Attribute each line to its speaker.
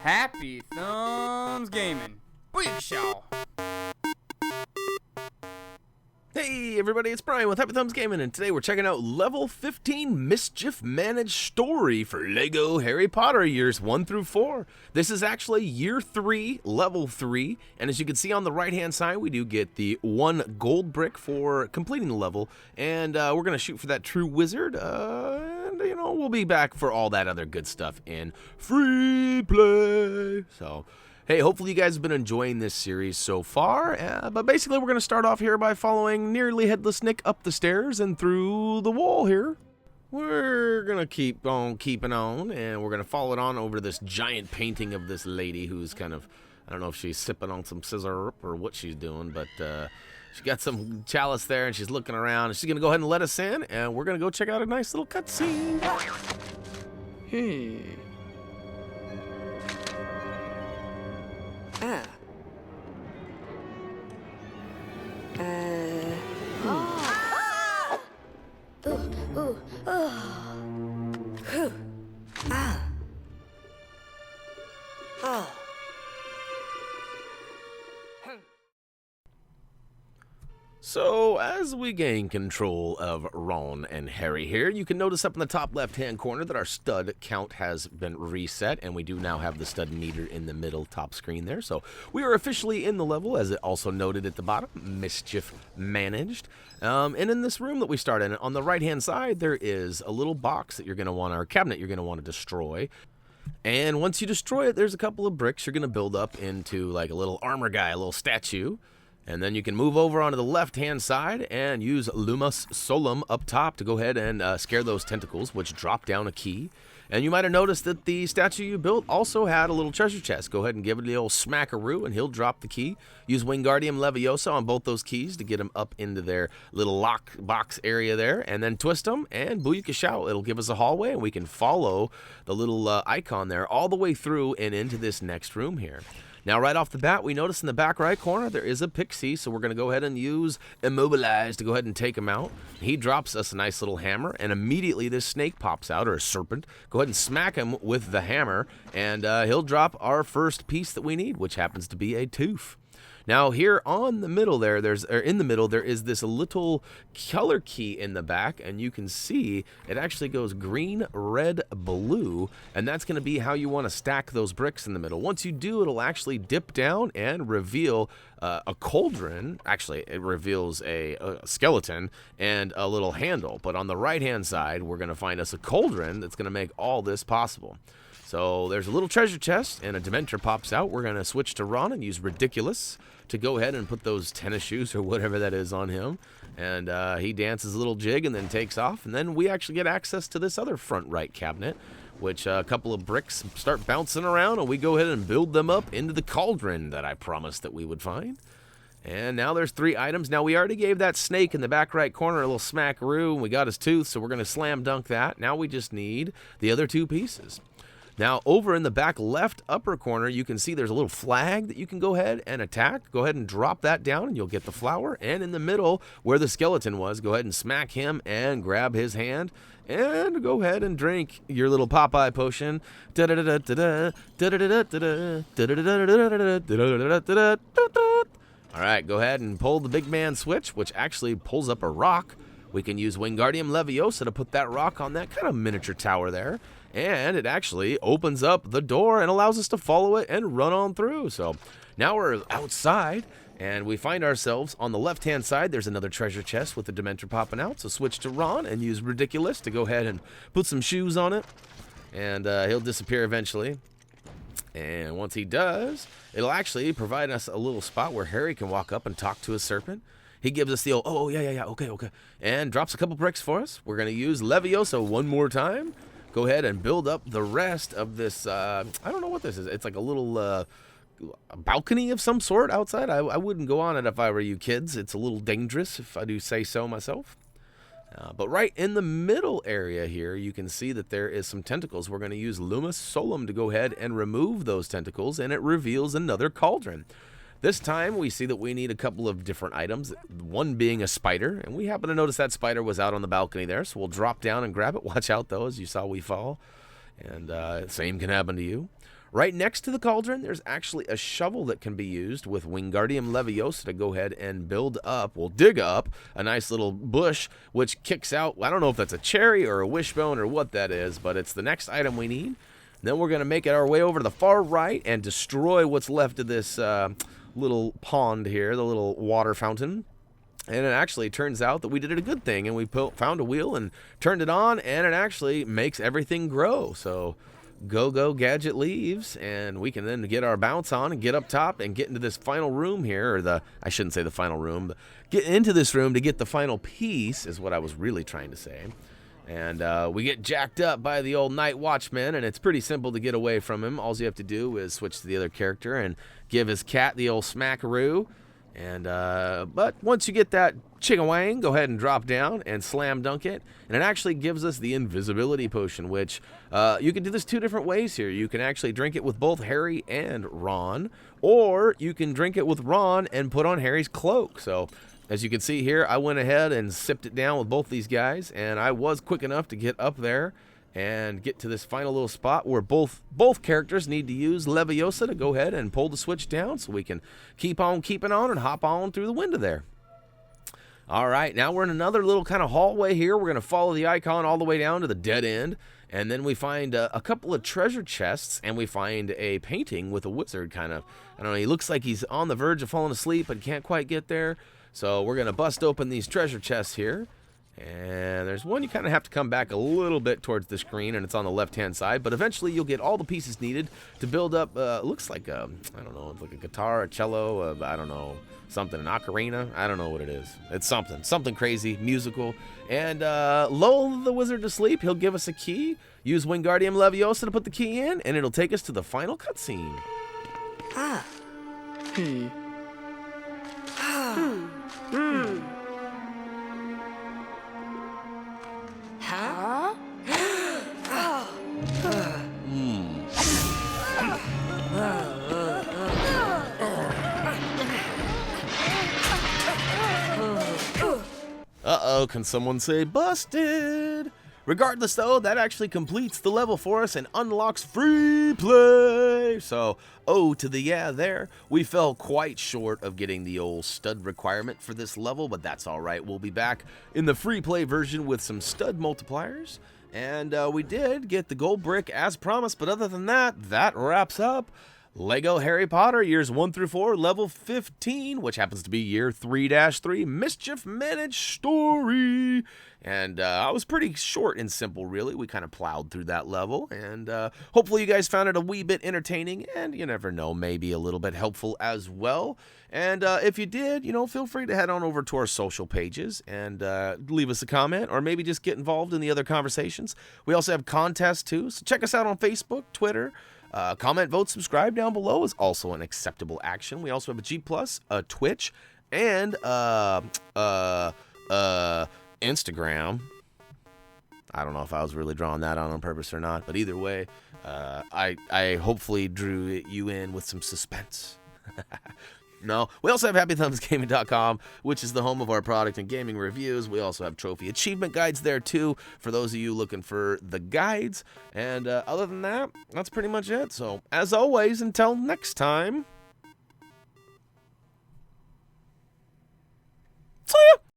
Speaker 1: Happy Thumbs Gaming. Booyakashaw.
Speaker 2: Hey everybody, it's Brian with HappyThumbsGaming, and today we're checking out Level 15 Mischief Managed Story for LEGO Harry Potter Years 1 through 4. This is actually Year 3, Level 3, and as you can see on the right-hand side, we do get the 1 gold brick for completing the level, and we're going to shoot for that True Wizard, and, you know, we'll be back for all that other good stuff in free play. So, hey, hopefully you guys have been enjoying this series so far, but basically we're going to start off here by following Nearly Headless Nick up the stairs and through the wall here. We're going to keep on keeping on, and we're going to follow it on over to this giant painting of this lady who's kind of, I don't know if she's sipping on some scissor or what she's doing, but she got some chalice there, and she's looking around, and she's going to go ahead and let us in, and we're going to go check out a nice little cutscene. So, as we gain control of Ron and Harry here, you can notice up in the top left-hand corner that our stud count has been reset, and we do now have the stud meter in the middle top screen there. So, we are officially in the level, as it also noted at the bottom, Mischief Managed. And in this room that we start in, on the right-hand side, there is a little box that you're going to want, or cabinet you're going to want to destroy. And once you destroy it, there's a couple of bricks you're going to build up into like a little armor guy, a little statue. And then you can move over onto the left-hand side and use Lumus Solum up top to go ahead and scare those tentacles, which drop down a key. And you might have noticed that the statue you built also had a little treasure chest. Go ahead and give it the old smackaroo, and he'll drop the key. Use Wingardium Leviosa on both those keys to get them up into their little lock box area there, and then twist them, and booyakashow. It'll give us a hallway, and we can follow the little icon there all the way through and into this next room here. Now, right off the bat, we notice in the back right corner, there is a pixie, so we're going to go ahead and use Immobilize to go ahead and take him out. He drops us a nice little hammer, and immediately this snake pops out, or a serpent. Go ahead and smack him with the hammer, and he'll drop our first piece that we need, which happens to be a tooth. Now here on the middle there, in the middle there is this little color key in the back, and you can see it actually goes green, red, blue, and that's going to be how you want to stack those bricks in the middle. Once you do, it'll actually dip down and reveal a cauldron. Actually, it reveals a skeleton and a little handle, but on the right-hand side, we're going to find us a cauldron that's going to make all this possible. So there's a little treasure chest, and a Dementor pops out. We're going to switch to Ron and use Ridiculous to go ahead and put those tennis shoes or whatever that is on him. And he dances a little jig and then takes off. And then we actually get access to this other front right cabinet, which a couple of bricks start bouncing around, and we go ahead and build them up into the cauldron that I promised that we would find. And now there's 3 items. Now, we already gave that snake in the back right corner a little smackaroo, and we got his tooth, so we're going to slam dunk that. Now we just need the other 2 pieces. Now, over in the back left upper corner, you can see there's a little flag that you can go ahead and attack. Go ahead and drop that down, and you'll get the flower. And in the middle, where the skeleton was, go ahead and smack him and grab his hand. And go ahead and drink your little Popeye potion. All right, go ahead and pull the big man switch, which actually pulls up a rock. We can use Wingardium Leviosa to put that rock on that kind of miniature tower there. And it actually opens up the door and allows us to follow it and run on through. So now we're outside, and we find ourselves on the left-hand side. There's another treasure chest with the Dementor popping out. So switch to Ron and use Ridiculous to go ahead and put some shoes on it. And he'll disappear eventually. And once he does, it'll actually provide us a little spot where Harry can walk up and talk to his serpent. He gives us the old, oh, yeah, okay, and drops a couple bricks for us. We're going to use Leviosa one more time. Go ahead and build up the rest of this, I don't know what this is. It's like a little balcony of some sort outside. I wouldn't go on it if I were you kids. It's a little dangerous, if I do say so myself. But right in the middle area here, you can see that there is some tentacles. We're going to use Lumus Solum to go ahead and remove those tentacles, and it reveals another cauldron. This time, we see that we need a couple of different items, one being a spider, and we happen to notice that spider was out on the balcony there, so we'll drop down and grab it. Watch out, though, as you saw we fall, and same can happen to you. Right next to the cauldron, there's actually a shovel that can be used with Wingardium Leviosa to go ahead and build up, well, dig up a nice little bush, which kicks out, I don't know if that's a cherry or a wishbone or what that is, but it's the next item we need. Then we're going to make it our way over to the far right and destroy what's left of this little pond here, the little water fountain. And it actually turns out that we did a good thing, and we found a wheel and turned it on, and it actually makes everything grow. So go gadget leaves, and we can then get our bounce on and get up top and get into this final room here, or I shouldn't say the final room, but get into this room to get the final piece is what I was really trying to say. And we get jacked up by the old Night Watchman, and it's pretty simple to get away from him. All you have to do is switch to the other character and give his cat the old smackaroo. And but once you get that chicken-wang, go ahead and drop down and slam dunk it. And it actually gives us the invisibility potion, which you can do this 2 different ways here. You can actually drink it with both Harry and Ron, or you can drink it with Ron and put on Harry's cloak. So as you can see here, I went ahead and sipped it down with both these guys, and I was quick enough to get up there and get to this final little spot where both characters need to use Leviosa to go ahead and pull the switch down so we can keep on keeping on and hop on through the window there. All right, now we're in another little kind of hallway here. We're going to follow the icon all the way down to the dead end, and then we find a couple of treasure chests, and we find a painting with a wizard kind of, I don't know, he looks like he's on the verge of falling asleep but can't quite get there. So we're going to bust open these treasure chests here. And there's one you kind of have to come back a little bit towards the screen, and it's on the left-hand side. But eventually you'll get all the pieces needed to build up, looks like, I don't know, it's like a guitar, a cello, I don't know, something, an ocarina. I don't know what it is. It's something crazy, musical. And lull the wizard to sleep. He'll give us a key. Use Wingardium Leviosa to put the key in, and it'll take us to the final cutscene.
Speaker 3: Ah. Huh?
Speaker 2: Uh-oh, can someone say busted? Regardless, though, that actually completes the level for us and unlocks free play. So, to the yeah there. We fell quite short of getting the old stud requirement for this level, but that's all right. We'll be back in the free play version with some stud multipliers. And we did get the gold brick as promised, but other than that, that wraps up Lego Harry Potter years 1 through 4, level 15, which happens to be year 3-3, Mischief Managed Story. And I was pretty short and simple, really. We kind of plowed through that level, and hopefully you guys found it a wee bit entertaining, and you never know, maybe a little bit helpful as well. And if you did, feel free to head on over to our social pages and leave us a comment, or maybe just get involved in the other conversations. We also have contests, too, so check us out on Facebook, Twitter. Comment, vote, subscribe down below is also an acceptable action. We also have a G+, a Twitch, and Instagram. I don't know if I was really drawing that on purpose or not, but either way, I hopefully drew you in with some suspense. No, we also have HappyThumbsGaming.com, which is the home of our product and gaming reviews. We also have trophy achievement guides there, too, for those of you looking for the guides. And other than that, that's pretty much it. So, as always, until next time, see ya!